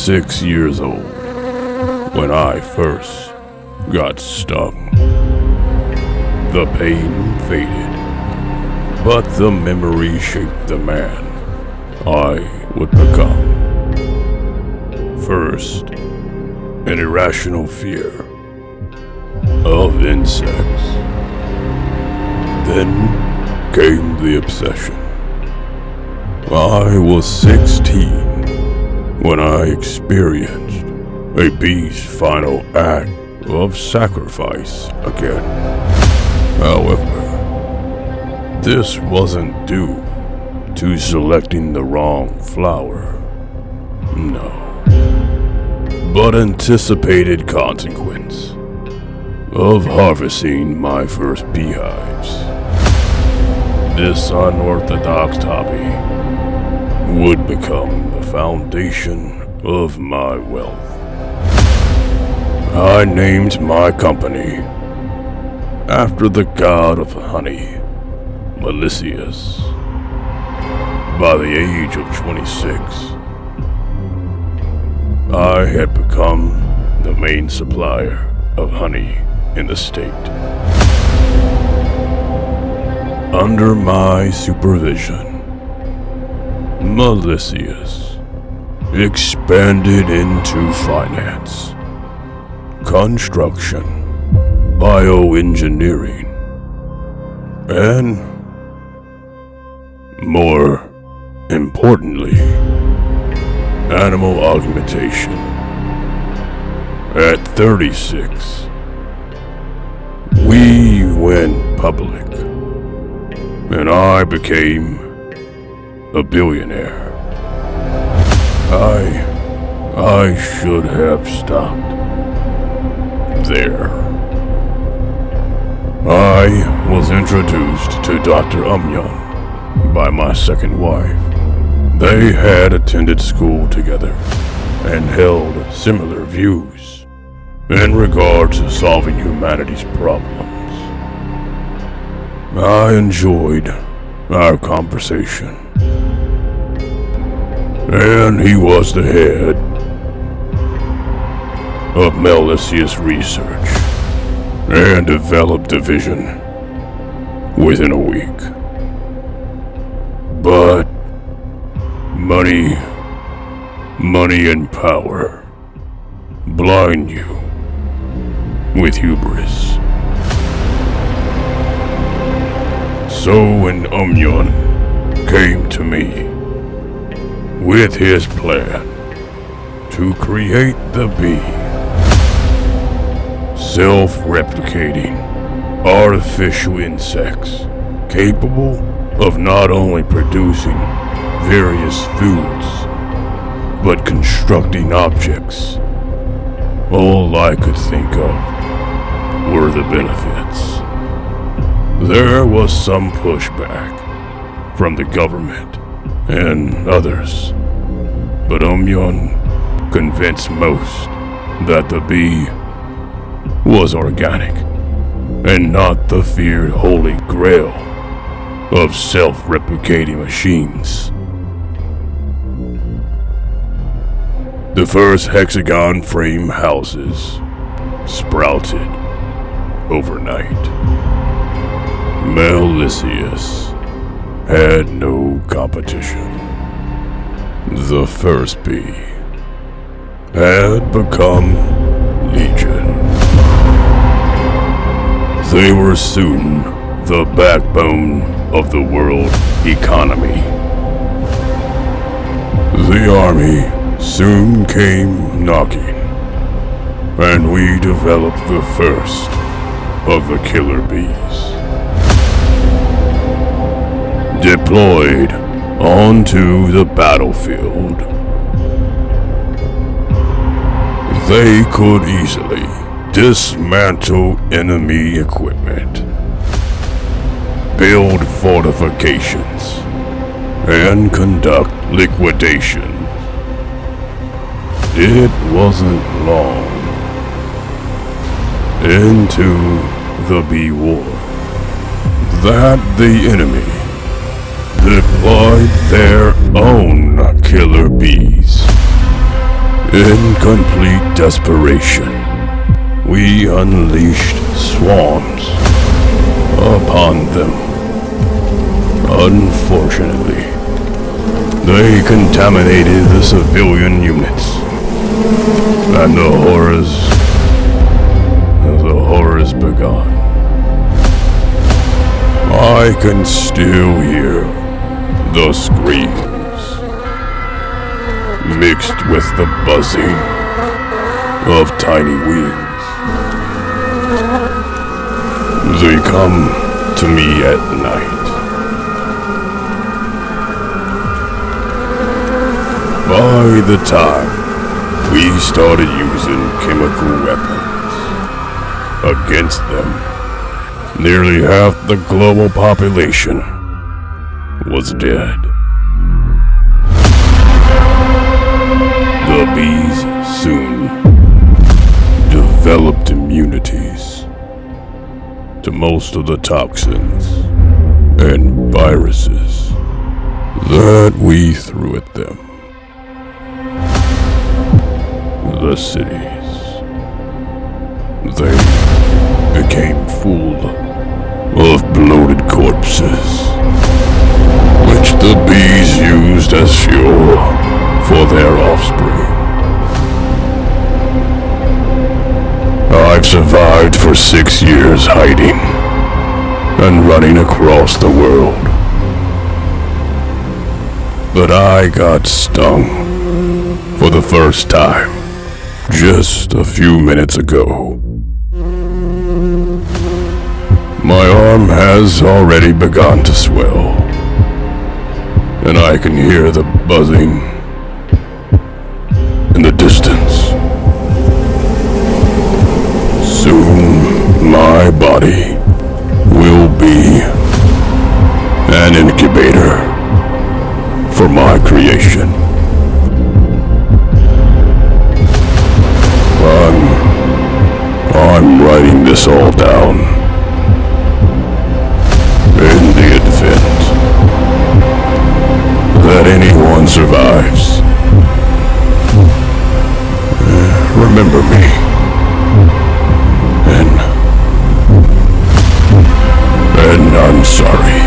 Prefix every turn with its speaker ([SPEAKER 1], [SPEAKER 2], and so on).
[SPEAKER 1] 6 years old when I first got stung. The pain faded, but the memory shaped the man I would become. First, an irrational fear of insects. Then came the obsession. I was 16 when I experienced a bee's final act of sacrifice again. However, this wasn't due to selecting the wrong flower. No. But anticipated consequence of harvesting my first beehives. This unorthodox hobby would become the foundation of my wealth. I named my company after the god of honey, Melisseus. By the age of 26, I had become the main supplier of honey in the state. Under my supervision, Melisseus expanded into finance, construction, bioengineering, and, more importantly, animal augmentation. At 36, we went public, and I became a billionaire. I should have stopped there. I was introduced to Dr. Umyon by my second wife. They had attended school together and held similar views in regard to solving humanity's problems. I enjoyed our conversation, and he was the head of Melisseus Research and developed the vision within a week. But money and power blind you with hubris. So when Umyon came to me with his plan to create the bee, self-replicating artificial insects capable of not only producing various foods, but constructing objects, all I could think of were the benefits. There was some pushback from the government and others, but Umyon convinced most that the bee was organic and not the feared holy grail of self-replicating machines. The first hexagon frame houses sprouted overnight. Melisseus had no competition. The first bee had become legion. They were soon the backbone of the world economy. The army soon came knocking, and we developed the first of the killer bees. Deployed onto the battlefield, they could easily dismantle enemy equipment, build fortifications, and conduct liquidation. It wasn't long into the bee war that the enemy deployed their own killer bees In complete desperation, we unleashed swarms upon them. Unfortunately, they contaminated the civilian units, and the horrors began. I can still hear the screams, mixed with the buzzing of tiny wings. They come to me at night. By the time we started using chemical weapons against them, nearly half the global population was dead. The bees soon developed immunities to most of the toxins and viruses that we threw at them. The cities, they became full of bloated corpses, which the bees used as fuel for their offspring. I've survived for 6 years hiding and running across the world. But I got stung for the first time just a few minutes ago. My arm has already begun to swell, and I can hear the buzzing in the distance. Soon, my body will be an incubator for my creation. I'm writing this all down. In the event that anyone survives, remember me. And I'm sorry.